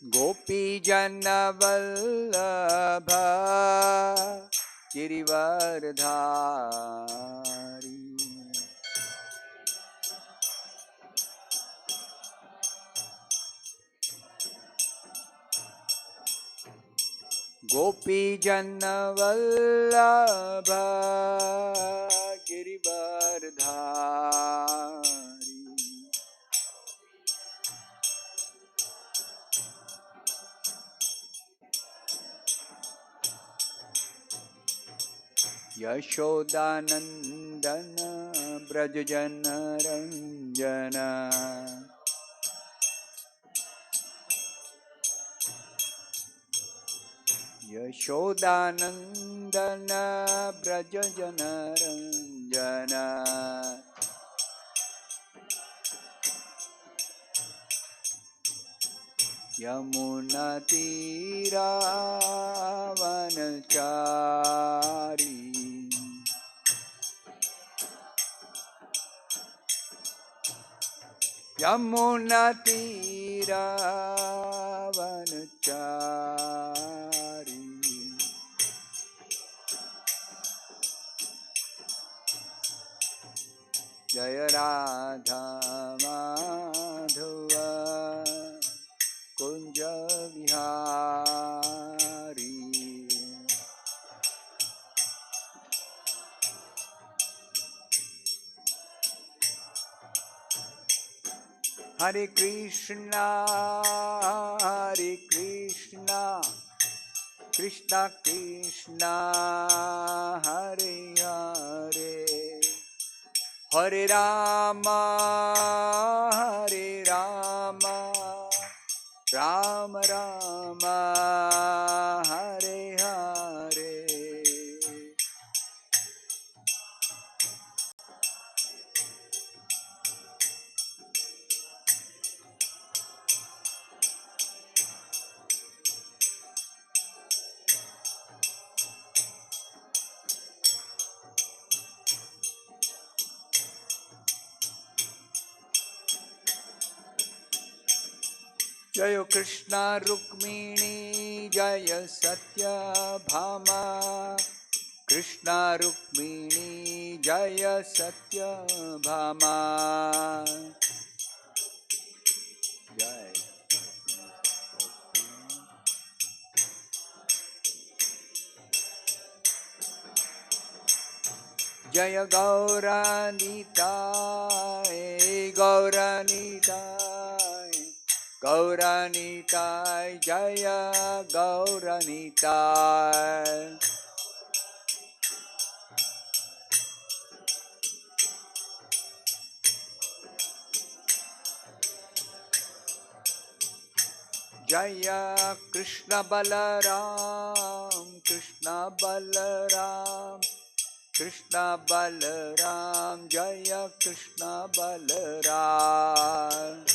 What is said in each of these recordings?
गोपीजनवल्लभ गिरिवरधारी। गोपीजनवल्लभ गिरिवरधारी। यशोदानंदन ब्रजजनरंजन। यशोदानंदन ब्रजजनरंजन। यमुनातीरावनचारी। यमुनातीरावनचारी। जय राधा माधव कुंज विहारी। हरे कृष्णा कृष्णा कृष्णा हरे हरे, हरे राम राम राम हरे हरे। जय कृष्ण रुक्मिणी जय सत्यभामा। कृष्ण रुक्मिणी जय सत्यभामा। जय जय गौरानीताय गौरानीताय गौरानीताय जय गौरानीताय। जय कृष्ण बलराम कृष्ण बलराम कृष्ण बलराम जय कृष्ण बलराम।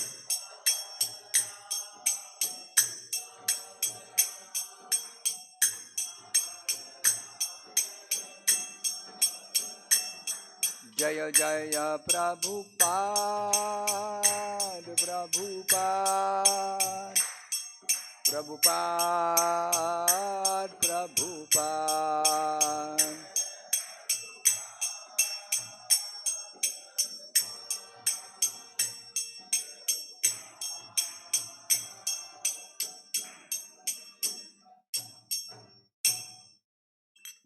जय जय प्रभुपाद प्रभुपाद प्रभुपाद प्रभुपाद।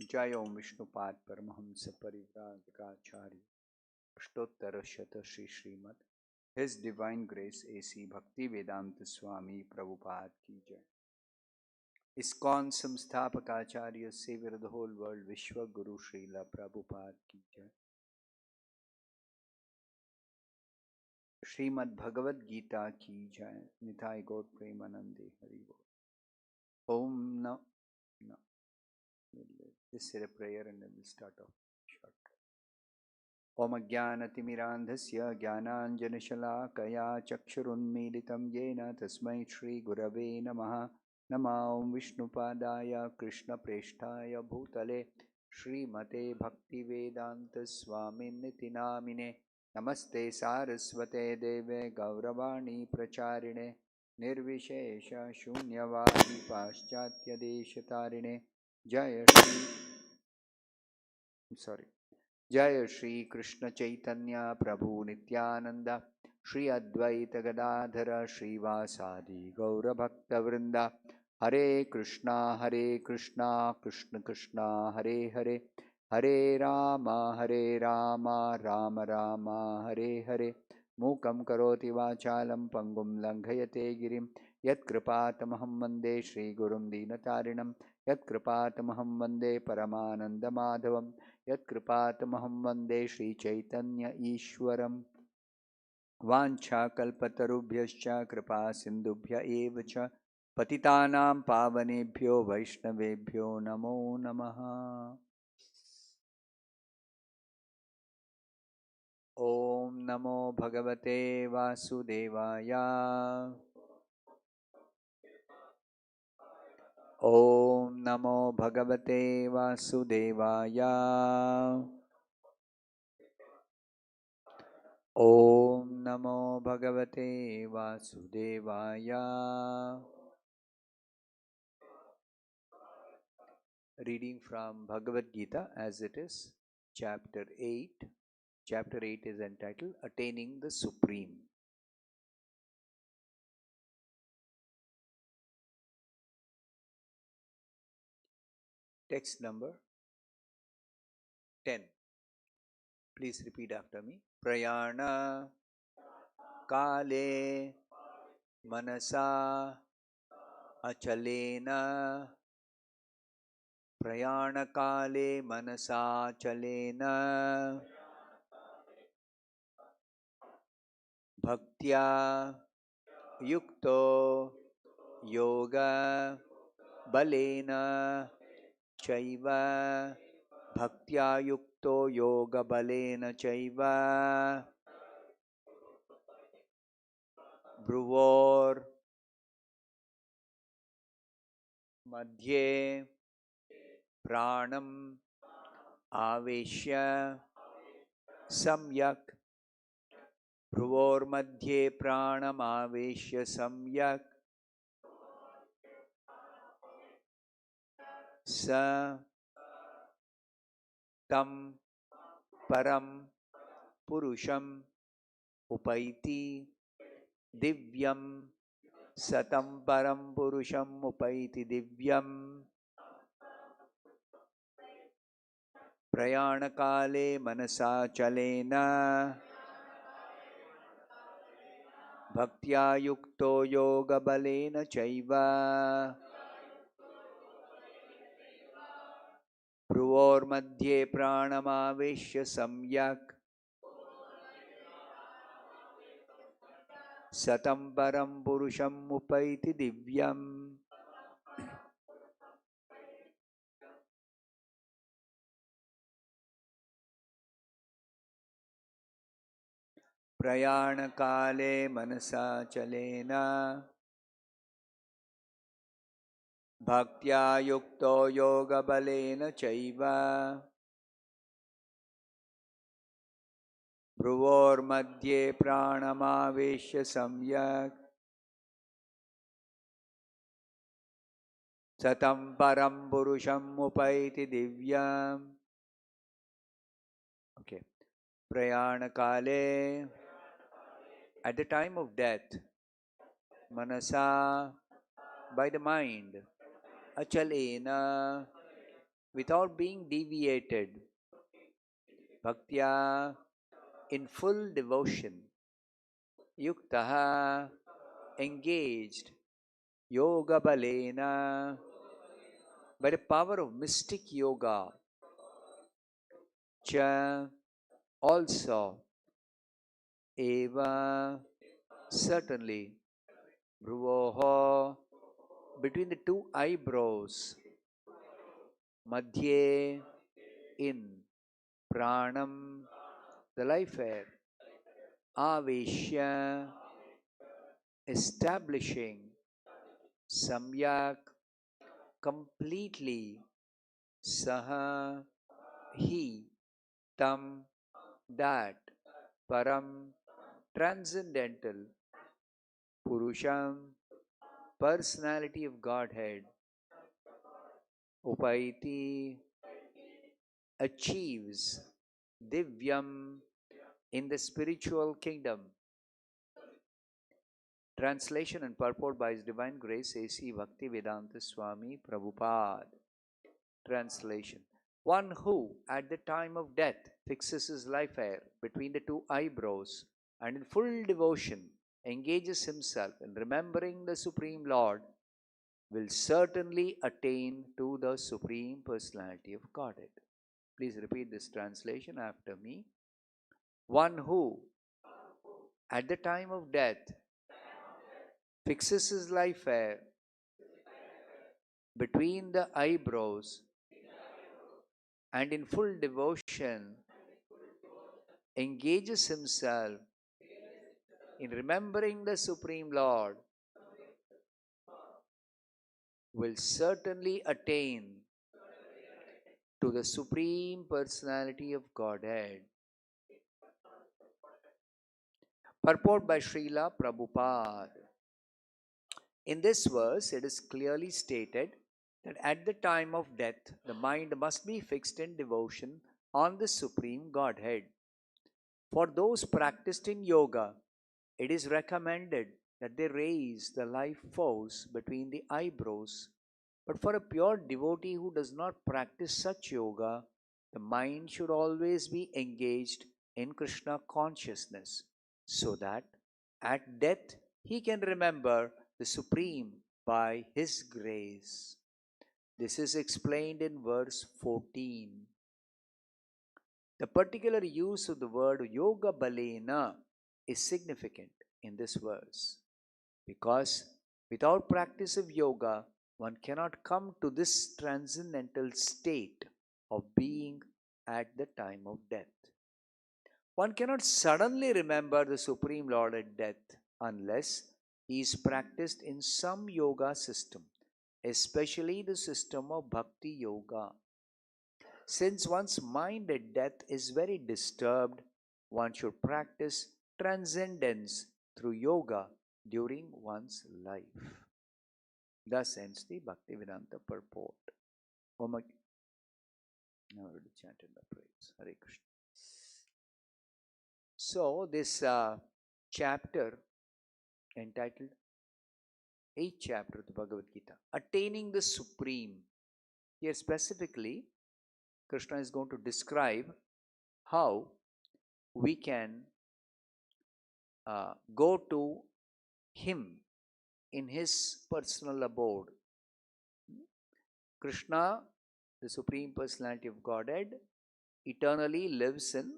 जय ओम विष्णुपाद परमहंस परिव्राजकाचार्य अष्टोत्तर शत Shri Shrimad His Divine Grace AC Bhakti Vedanta Swami Prabhupada की जय। ISKCON संस्थापकाचार्य Savior of the whole world विश्व गुरु श्रीला प्रभुपाद की जय। Srimad-Bhagavad-Gita की जय। निताय गौर प्रेमानंदे हरि बोल। Om no. This is a prayer and we'll start off short. ओम अज्ञानतिमिरान्धस्य ज्ञानाञ्जनशलाकया चक्षुरुन्मीलितं येन तस्मै श्रीगुरवे नमः। नमः ॐ विष्णुपादाय कृष्णप्रेष्ठाय भूतले श्रीमते भक्तिवेदान्तस्वामिन्निति नामिने। नमस्ते सारस्वते देवे गौरवाणी प्रचारिणे निर्विशेष शून्यवादी पाश्चात्य देश तारिणे जय श्री जय श्री कृष्ण चैतन्य प्रभु नित्यानंद श्री अद्वैत गदाधर श्रीवासादि गौरभक्तवृंद हरे कृष्णा कृष्ण कृष्णा हरे हरे हरे राम राम राम हरे हरे मूकं करोति वाचालं पंगुं लंघयते गिरिं यत्कृपातमहं वन्दे श्रीगुरुं दीनतारिणं यत्कृपातमहं वन्दे परमानन्दमाधवं यत्कृपातमहं वन्दे श्रीचैतन्य ईश्वरम् वाञ्छाकल्पतरुभ्यश्च कृपा सिन्धुभ्य एव च पतितानां पावनेभ्यो वैष्णवेभ्यो नमो नमः। ॐ नमो भगवते वासुदेवाय। ॐ नमो भगवते वासुदेवाय। ॐ नमो भगवते वासुदेवाय। Reading from Bhagavad Gita as it is, chapter 8. Chapter 8 is entitled Attaining the Supreme. Text number 10. Please repeat after me. Prayana Kale Manasa Achalena. Prayana Kale Manasa Achalena. Bhaktya Yukto Yoga Balena Chaiva. Bhaktya Yukto Yoga Balena Chaiva. Bruvor Madhye Pranam Aveshya Samyak. Bruvor Madhye Pranam Aveshya Samyak. Sa Tam Param Purusham Upaiti Divyam. Satam Param Purusham Upaiti Divyam. Prayana Kale Manasa Chalena. Bhaktya Yukto Yoga Balena Chaiva. Bruvor Madhye Pranamaveshya Samyak. Satam Param Purusham Upaiti Divyam. Prayana Kale Manasa Chalena. Bhaktya Yukto Yoga Balena Chaiva. Bruvor Madhye Pranamaveshya Samyak. Satam Param Purusham Upaiti Divyam. Okay. Prayana Kale, at the time of death, Manasa, by the mind, Achalena, without being deviated, Bhaktya, in full devotion, Yuktaha, engaged, Yoga Balena, by the power of mystic yoga, Cha, also, Eva, certainly, Bhruvoho, between the two eyebrows, Madhye, in, Pranam, the life air, Aveshya, establishing, Samyak, completely, Saha, he, Tam, that, Param, transcendental, Purusham, personality of Godhead, Upaiti, achieves Divyam in the spiritual kingdom. Translation and purport by His Divine Grace A.C. Bhaktivedanta Swami Prabhupada. Translation. One who, at the time of death, fixes his life hair between the two eyebrows and in full devotion engages himself in remembering the Supreme Lord will certainly attain to the Supreme Personality of Godhead. Please repeat this translation after me. One who, at the time of death, fixes his life hair between the eyebrows and in full devotion engages himself in remembering the Supreme Lord will certainly attain to the Supreme Personality of Godhead. Purport by Srila Prabhupada. In this verse, it is clearly stated that at the time of death, the mind must be fixed in devotion on the Supreme Godhead. For those practiced in yoga, it is recommended that they raise the life force between the eyebrows. But for a pure devotee who does not practice such yoga, the mind should always be engaged in Krishna consciousness, so that at death he can remember the Supreme by His grace. This is explained in verse 14. The particular use of the word yoga balena is significant in this verse, because without practice of yoga, one cannot come to this transcendental state of being at the time of death. One cannot suddenly remember the Supreme Lord at death unless he is practiced in some yoga system, especially the system of Bhakti Yoga. Since one's mind at death is very disturbed, one should practice transcendence through yoga during one's life. Thus ends the Bhaktivedanta purport. Now we're going to chant in the praise. Hare Krishna. So this chapter entitled 8th chapter of the Bhagavad-Gita, Attaining the Supreme. Here specifically, Krishna is going to describe how we can go to Him in His personal abode. Krishna, the Supreme Personality of Godhead, eternally lives in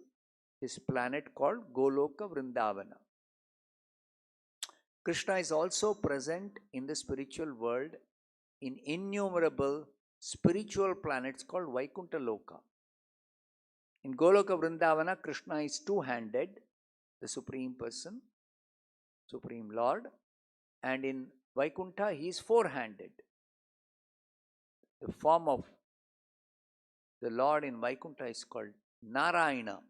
His planet called Goloka Vrindavana. Krishna is also present in the spiritual world in innumerable spiritual planets called Vaikuntha Loka. In Goloka Vrindavana, Krishna is two-handed, the Supreme Person, Supreme Lord, and in Vaikuntha he is four-handed. The form of the Lord in Vaikuntha is called Narayana.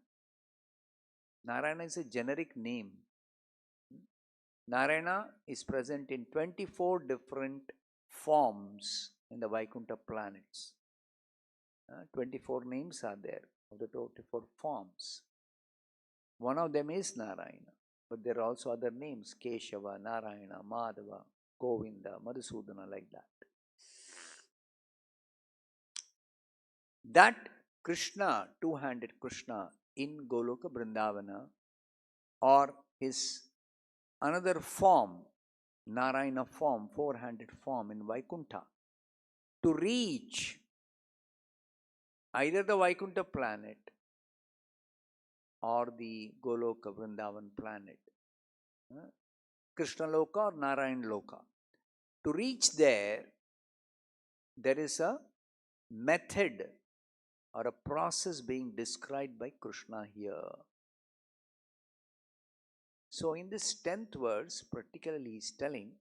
Narayana is a generic name. Narayana is present in 24 different forms in the Vaikuntha planets. 24 names are there of the 24 forms. One of them is Narayana, but there are also other names: Keshava, Narayana, Madhava, Govinda, Madhusudana, like that. That Krishna, two-handed Krishna in Goloka Vrindavana, or his another form, Narayana form, four-handed form in Vaikuntha, to reach either the Vaikuntha planet or the Goloka Vrindavan planet, Krishna Loka or Narayana Loka. To reach there is a method or a process being described by Krishna here. So in this 10th verse, particularly he is telling,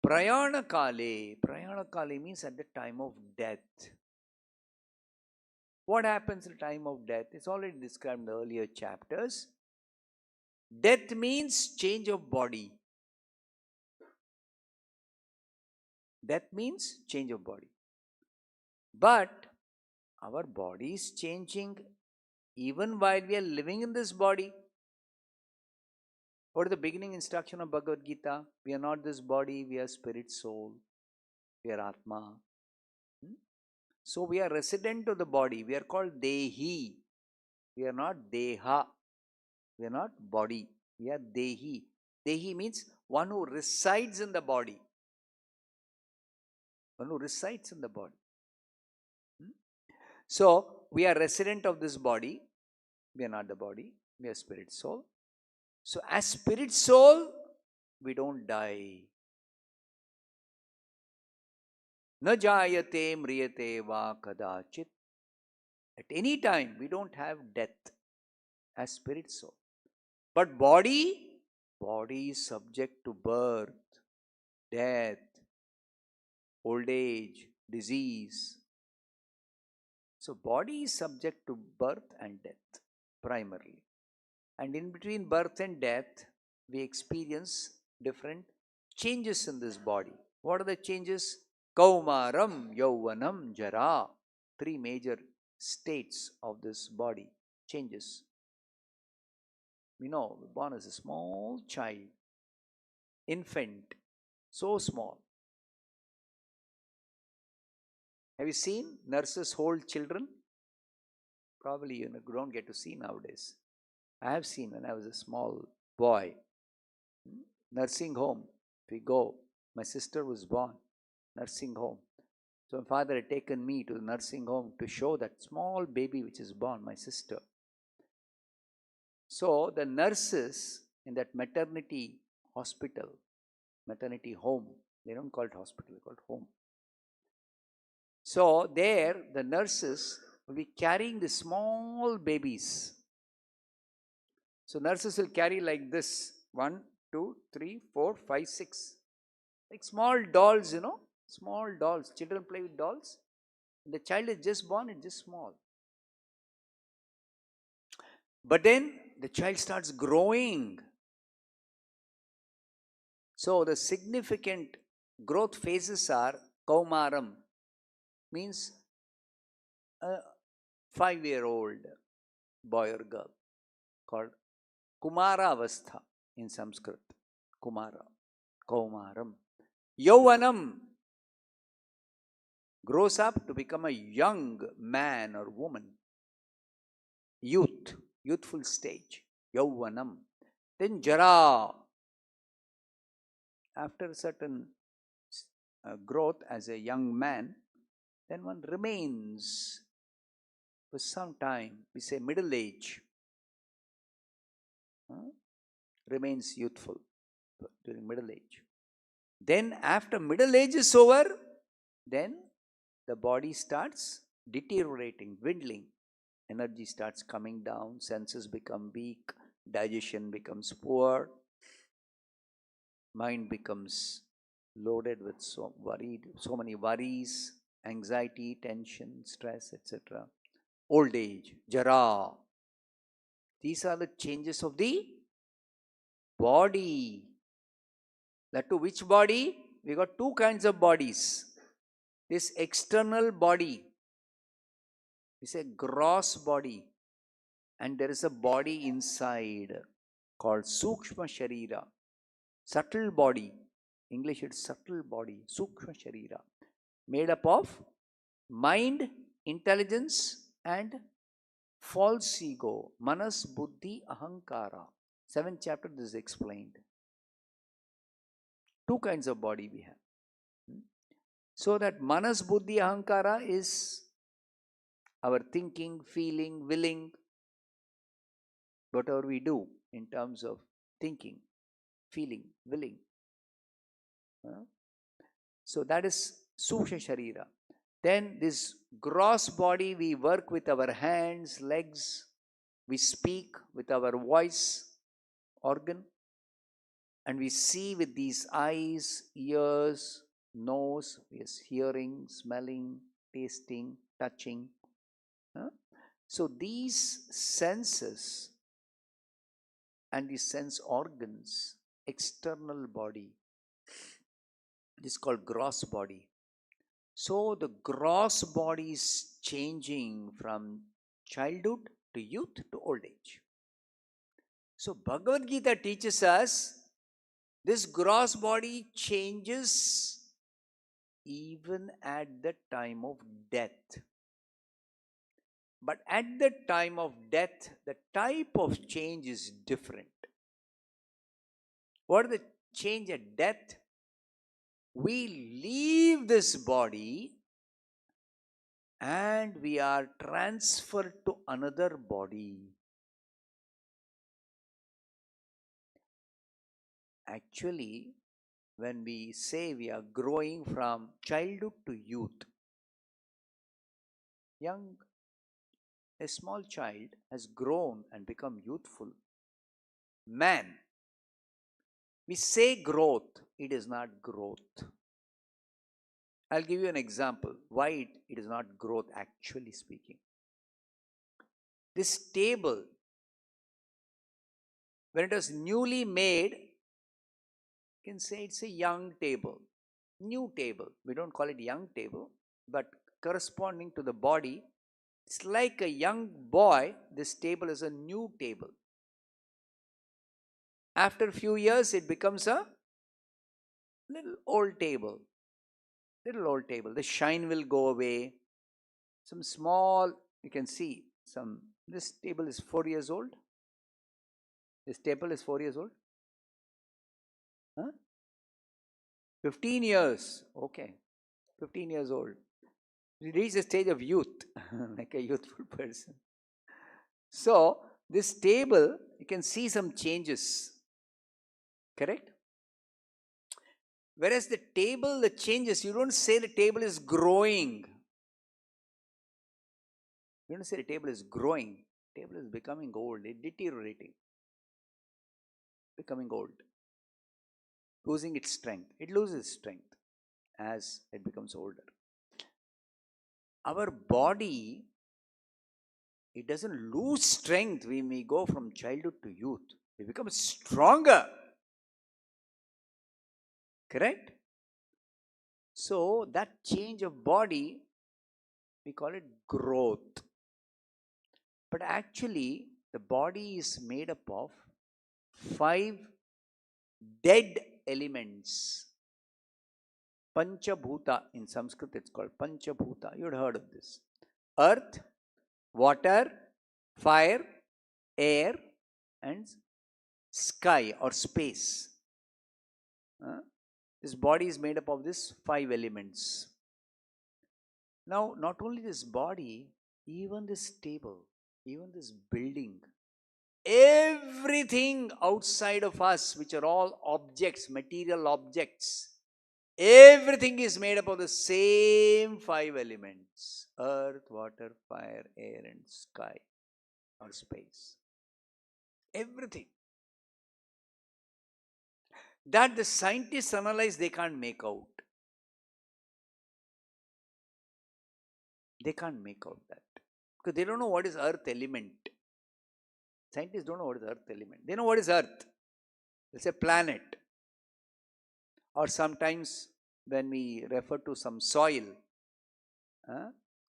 Prayana Kale. Prayana Kale means at the time of death. What happens at the time of death? It's already described in the earlier chapters. Death means change of body. Death means change of body. But our body is changing even while we are living in this body. What is the beginning instruction of Bhagavad Gita? We are not this body, we are spirit, soul, we are Atma. So we are resident of the body. We are called Dehi. We are not Deha. We are not body. We are Dehi. Dehi means one who resides in the body. One who resides in the body. So we are resident of this body. We are not the body. We are spirit, soul. So as spirit, soul, we don't die. Na jayate mriyate va kadachit. At any time, we don't have death as spirit, soul. But body is subject to birth, death, old age, disease. So body is subject to birth and death primarily. And in between birth and death, we experience different changes in this body. What are the changes? Kaumaram, Yauvanam, Jara. 3 major states of this body changes. We know, born as a small child, infant, so small. Have you seen nurses hold children? Probably you don't get to see nowadays. I have seen when I was a small boy. Nursing home, we go. My sister was born, nursing home. So my father had taken me to the nursing home to show that small baby which is born, my sister. So the nurses in that maternity hospital, maternity home, they don't call it hospital, they call it home. So there, the nurses will be carrying the small babies. So nurses will carry like this, 1, 2, 3, 4, 5, 6. Like small dolls, small dolls. Children play with dolls. The child is just born, it's just small. But then the child starts growing. So the significant growth phases are Kaumaram, means a 5-year-old boy or girl, called Kumara Avastha in Sanskrit. Kumara, Kaumaram. Yauvanam grows up to become a young man or woman. Youthful stage. Yauvanam. Then Jara. After a certain growth as a young man, then one remains for some time. We say middle age. Remains youthful during middle age. Then after middle age is over, then the body starts deteriorating, dwindling. Energy starts coming down, senses become weak, digestion becomes poor, mind becomes loaded with so many worries, anxiety, tension, stress, etc. Old age, Jara. These are the changes of the body. That to which body? We got 2 kinds of bodies. This external body is a gross body, and there is a body inside called Sukshma Sharira, subtle body. English it's subtle body, Sukshma Sharira, made up of mind, intelligence, and false ego, Manas, Buddhi, Ahankara. 7th chapter this is explained. 2 kinds of body we have. So that Manas, Buddhi, Ahankara is our thinking, feeling, willing, whatever we do in terms of thinking, feeling, willing. So that is Suksha Sharira. Then this gross body, we work with our hands, legs, we speak with our voice organ, and we see with these eyes, ears, nose, yes, hearing, smelling, tasting, touching. So these senses and these sense organs, external body, This is called gross body. So the gross body is changing from childhood to youth to old age. So Bhagavad Gita teaches us this gross body changes even at the time of death. But at the time of death, the type of change is different. What is the change at death? We leave this body and we are transferred to another body. Actually, when we say we are growing from childhood to youth, a small child has grown and become youthful man. We say growth, it is not growth. I'll give you an example why it is not growth, actually speaking. This table, when it was newly made, you can say it's a young table, new table. We don't call it young table, but corresponding to the body, it's like a young boy. This table is a new table. After a few years, it becomes a little old table. The shine will go away. Some small, you can see this table is 4 years old. This table is 4 years old. Huh? 15 years. Okay. 15 years old. We reach the stage of youth, like a youthful person. So, this table, you can see some changes. Correct? Whereas the table, the changes, you don't say the table is growing. You don't say the table is growing. The table is becoming old, it's deteriorating. Becoming old. Losing its strength. It loses strength as it becomes older. Our body, it doesn't lose strength when we go from childhood to youth. We become stronger. Correct? So that change of body, we call it growth. But actually, the body is made up of 5 dead elements. Panchabhuta, in Sanskrit it's called Panchabhuta. You'd heard of this. Earth, water, fire, air, and sky or space. This body is made up of these 5 elements. Now, not only this body, even this table, even this building, everything outside of us, which are all objects, material objects, everything is made up of the same 5 elements: earth, water, fire, air, and sky or space. Everything. That the scientists analyze, they can't make out. They can't make out that. Because they don't know what is earth element. Scientists don't know what is earth element. They know what is earth. It's a planet. Or sometimes when we refer to some soil,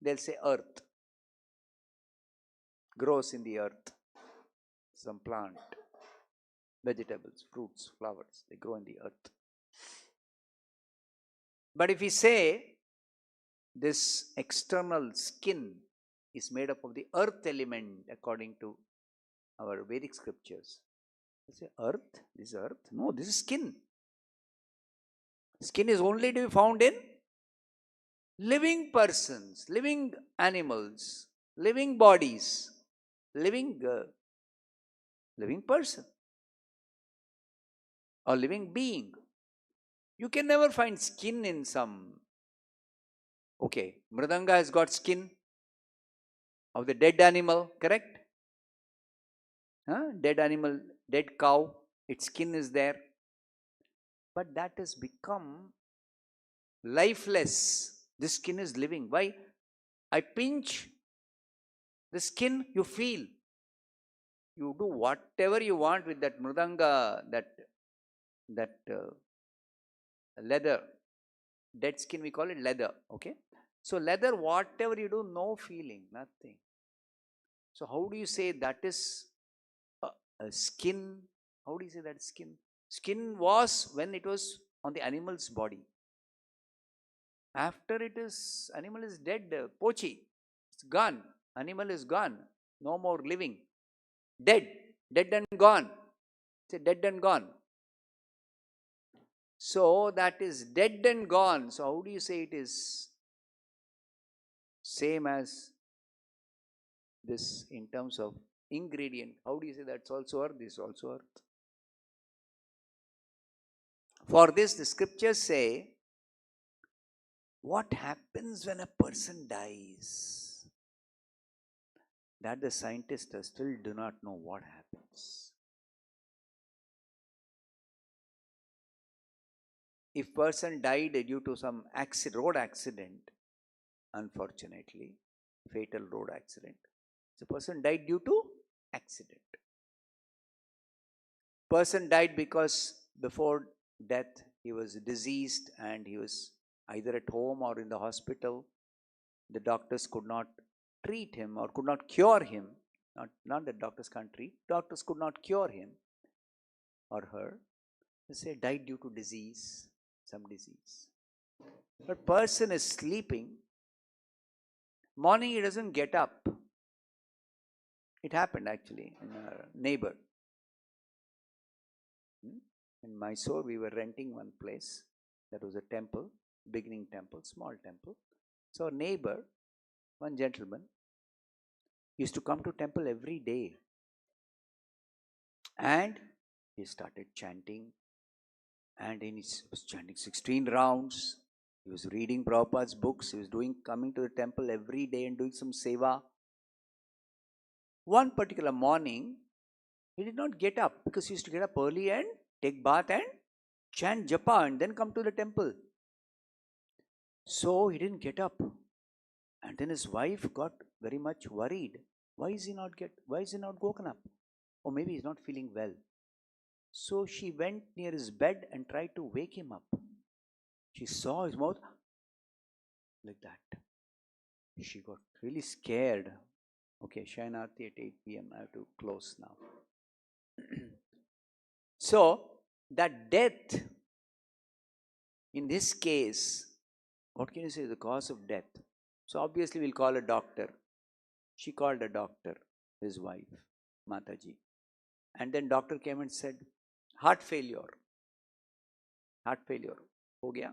they'll say earth. Grows in the earth. Some plant. Vegetables, fruits, flowers, they grow in the earth. But if we say this external skin is made up of the earth element according to our Vedic scriptures, they say earth? This is earth? No, this is skin. Skin is only to be found in living persons, living animals, living bodies, living person or living being. You can never find skin in some. Okay, Mridanga has got skin of the dead animal, correct? Dead animal, dead cow, its skin is there. But that has become lifeless. This skin is living. Why? I pinch the skin, you feel. You do whatever you want with that mridanga, that leather. Dead skin, we call it leather. Okay. So leather, whatever you do, no feeling, nothing. So how do you say that is a skin? How do you say that skin? Skin was when it was on the animal's body. After animal is dead, pochi, it's gone. Animal is gone. No more living. Dead. Dead and gone. It's dead and gone. So that is dead and gone. So how do you say it is same as this in terms of ingredient? How do you say that's also earth? This is also earth. For this, the scriptures say, what happens when a person dies? That the scientists still do not know what happens. If person died due to some road accident, unfortunately, fatal road accident, the person died due to accident. Person died because before death he was diseased and he was either at home or in the hospital. The doctors could not treat him or could not cure him. Not that doctors can't treat, doctors could not cure him or her. They say died due to disease, some disease. But person is sleeping, morning he doesn't get up. It happened actually in a neighbor. In Mysore, we were renting one place. That was a temple, beginning temple, small temple. So a neighbor, one gentleman, used to come to temple every day. And he started chanting. And he was chanting 16 rounds. He was reading Prabhupada's books. He was coming to the temple every day and doing some seva. One particular morning, he did not get up because he used to get up early and take bath and chant japa and then come to the temple. So he didn't get up. And then his wife got very much worried. Why is he not woken up? Or maybe he's not feeling well. So she went near his bed and tried to wake him up. She saw his mouth like that. She got really scared. Okay, Shayanati at 8 p.m. I have to close now. So, that death, in this case, what can you say is the cause of death? So obviously we'll call a doctor. She called a doctor, his wife, Mataji. And then doctor came and said, heart failure. Heart failure. Ho gaya?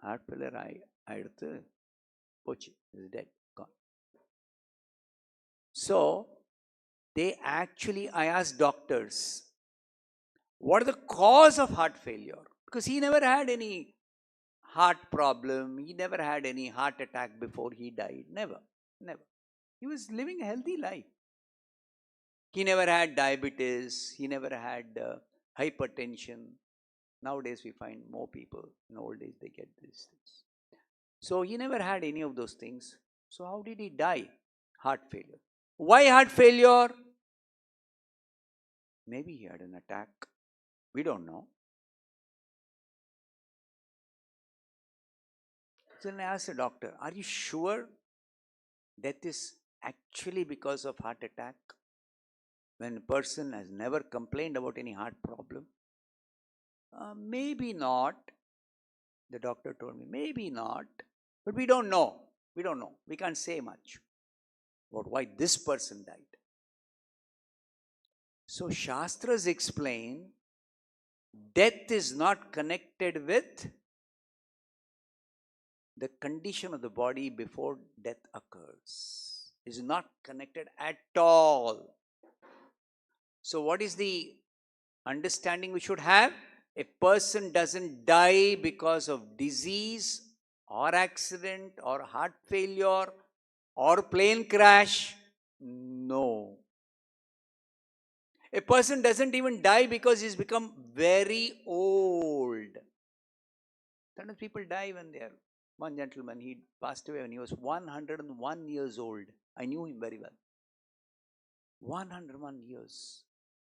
Heart failure, I pochi, is dead, gone. So, I asked doctors, what is the cause of heart failure? Because he never had any heart problem. He never had any heart attack before he died. Never. He was living a healthy life. He never had diabetes. He never had hypertension. Nowadays we find more people. In old days they get these things. So he never had any of those things. So how did he die? Heart failure. Why heart failure? Maybe he had an attack. We don't know. So then I asked the doctor, are you sure death is actually because of heart attack? When a person has never complained about any heart problem? Maybe not. The doctor told me, maybe not. But we don't know. We can't say much about why this person died. So Shastras explain, death is not connected with the condition of the body before death occurs. It is not connected at all. So what is the understanding we should have? A person doesn't die because of disease or accident or heart failure or plane crash. No. A person doesn't even die because he's become very old. Sometimes people die when they are. One gentleman, he passed away when he was 101 years old. I knew him very well. 101 years.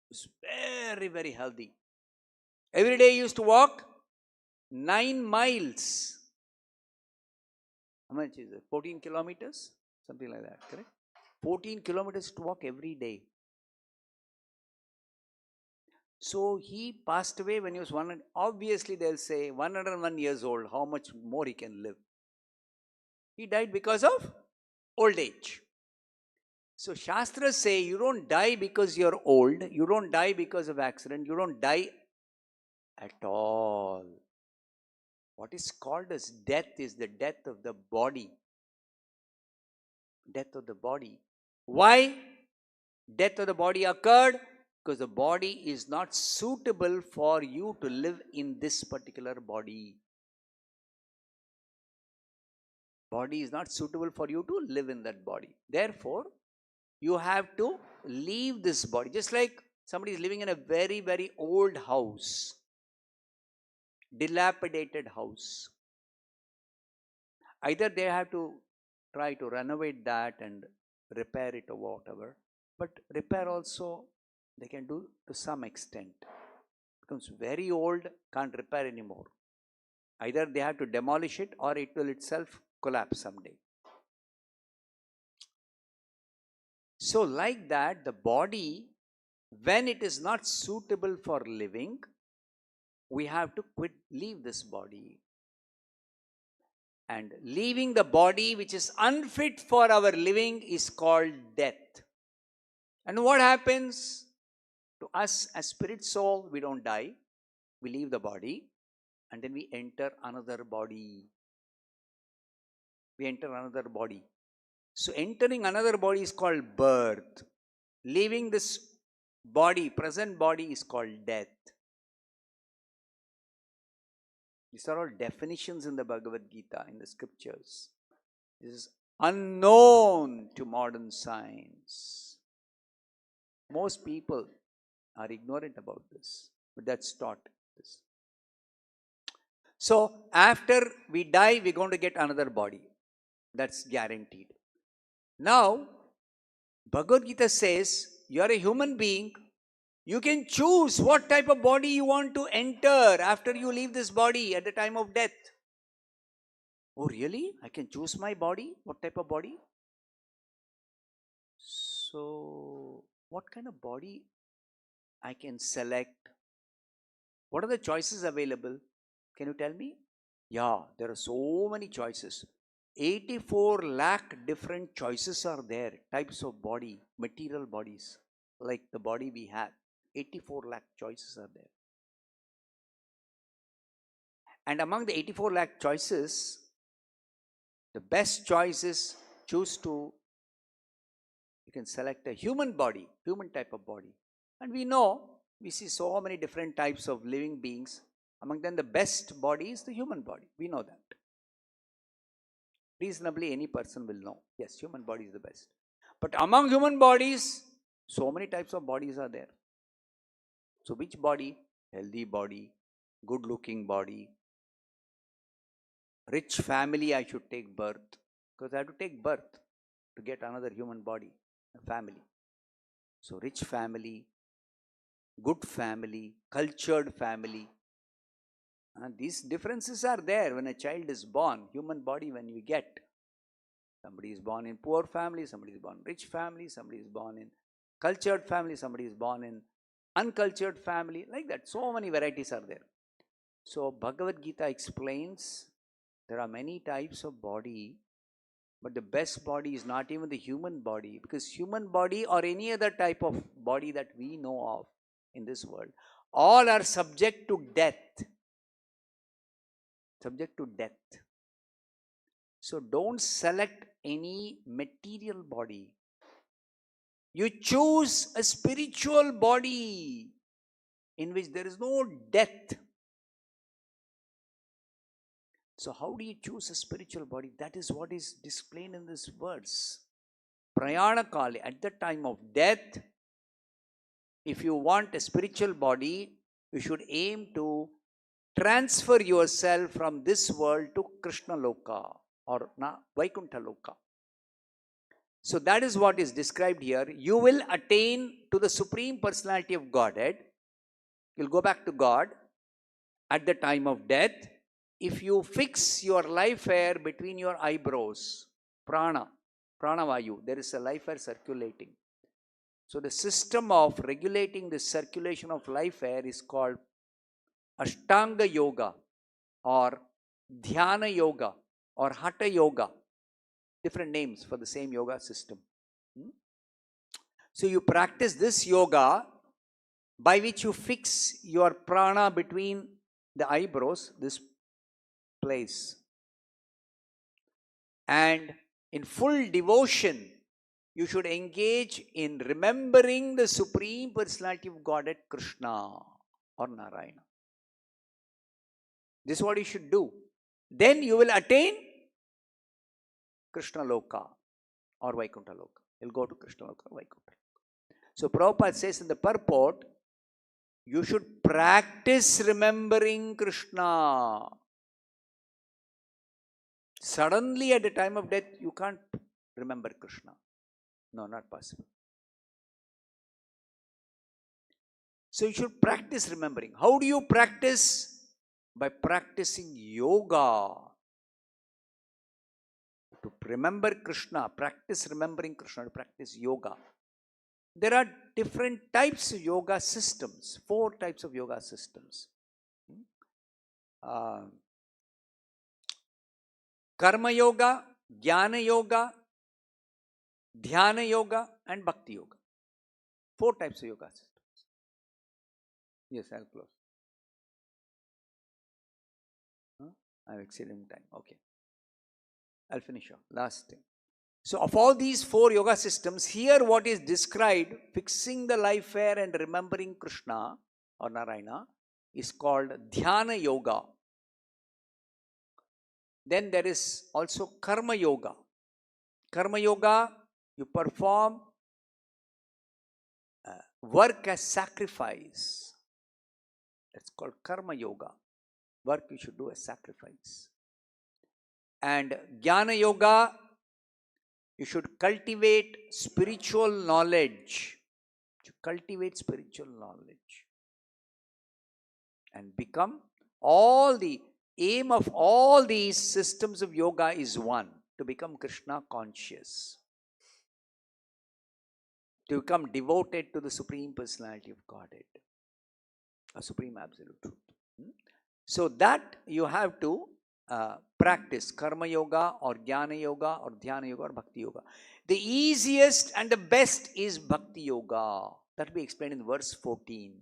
He was very, very healthy. Every day he used to walk 9 miles. How much is it? 14 kilometers? Something like that, correct? 14 kilometers to walk every day. So he passed away when he was 100. Obviously, they'll say 101 years old. How much more he can live? He died because of old age. So Shastras say you don't die because you're old. You don't die because of accident. You don't die at all. What is called as death is the death of the body. Death of the body. Why death of the body occurred? Because the body is not suitable for you to live in this particular body. Body is not suitable for you to live in that body. Therefore, you have to leave this body. Just like somebody is living in a very, very old house, dilapidated house. Either they have to try to renovate that and repair it or whatever. But repair also they can do to some extent. Becomes very old, can't repair anymore. Either they have to demolish it or it will itself collapse someday. So like that, the body, when it is not suitable for living, we have to leave this body. And leaving the body which is unfit for our living is called death. And what happens to us as spirit soul? We don't die. We leave the body and then we enter another body. We enter another body. So entering another body is called birth. Leaving this body, present body, is called death. These are all definitions in the Bhagavad-Gita, in the scriptures. This is unknown to modern science. Most people are ignorant about this, but that's taught. This. So after we die, we're going to get another body. That's guaranteed. Now, Bhagavad-Gita says, you are a human being. You can choose what type of body you want to enter after you leave this body at the time of death. Oh, really? I can choose my body? What type of body? So, what kind of body I can select? What are the choices available? Can you tell me? Yeah, there are so many choices. 84 lakh different choices are there, types of body, material bodies, like the body we have. 84 lakh choices are there. And among the 84 lakh choices, the best choice is you can select a human body, human type of body. And we see so many different types of living beings. Among them, the best body is the human body. We know that. Reasonably, any person will know. Yes, human body is the best. But among human bodies, so many types of bodies are there. So which body? Healthy body, good looking body, rich family I should take birth. Because I have to take birth to get another human body, a family. So rich family, good family, cultured family. And these differences are there when a child is born, human body when we get. Somebody is born in poor family, somebody is born in rich family, somebody is born in cultured family, somebody is born in uncultured family, like that. So many varieties are there. So Bhagavad-Gita explains there are many types of body, but the best body is not even the human body, because human body or any other type of body that we know of in this world, all are subject to death. Subject to death. So don't select any material body. You choose a spiritual body in which there is no death. So how do you choose a spiritual body? That is what is displayed in this verse. Prayana Kali, at the time of death, if you want a spiritual body, you should aim to transfer yourself from this world to Krishna Loka or Vaikuntha Loka. So that is what is described here. You will attain to the Supreme Personality of Godhead. You'll go back to God at the time of death. if you fix your life air between your eyebrows, pranavayu, there is a life air circulating. So the system of regulating the circulation of life air is called Ashtanga Yoga or Dhyana Yoga or Hatha Yoga. Different names for the same yoga system. So you practice this yoga by which you fix your prana between the eyebrows, this place. And in full devotion, you should engage in remembering the Supreme Personality of Godhead, Krishna or Narayana. This is what you should do. Then you will attain Krishna Loka or Vaikuntha Loka. You'll go to Krishna Loka or Vaikuntha Loka. So Prabhupada says in the purport, you should practice remembering Krishna. Suddenly at the time of death, you can't remember Krishna. No, not possible. So you should practice remembering. How do you practice? By practicing yoga. To remember Krishna, practice remembering Krishna, to practice yoga. There are different types of yoga systems, 4 types of yoga systems. Karma yoga, Jnana yoga, Dhyana yoga and Bhakti yoga. 4 types of yoga systems. Yes, I'll close. I've exceeded time. Okay. I'll finish off. Last thing. So of all these 4 yoga systems, here what is described, fixing the life air and remembering Krishna or Narayana, is called Dhyana yoga. Then there is also Karma yoga. Karma yoga, you perform work as sacrifice. That's called Karma yoga. Work you should do as sacrifice. And Jnana yoga, you should cultivate spiritual knowledge. You cultivate spiritual knowledge. And become all the aim of all these systems of yoga is one, to become Krishna conscious. To become devoted to the Supreme Personality of Godhead. A Supreme Absolute Truth. So that you have to practice Karma Yoga or Jnana Yoga or Dhyana Yoga or Bhakti Yoga. The easiest and the best is Bhakti Yoga. That will be explained in verse 14.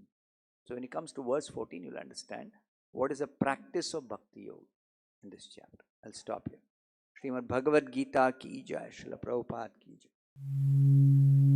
So when it comes to verse 14, you'll understand what is the practice of Bhakti Yoga in this chapter. I'll stop here. Srimad-Bhagavad-Gita ki jai, Srila Prabhupada ki jai.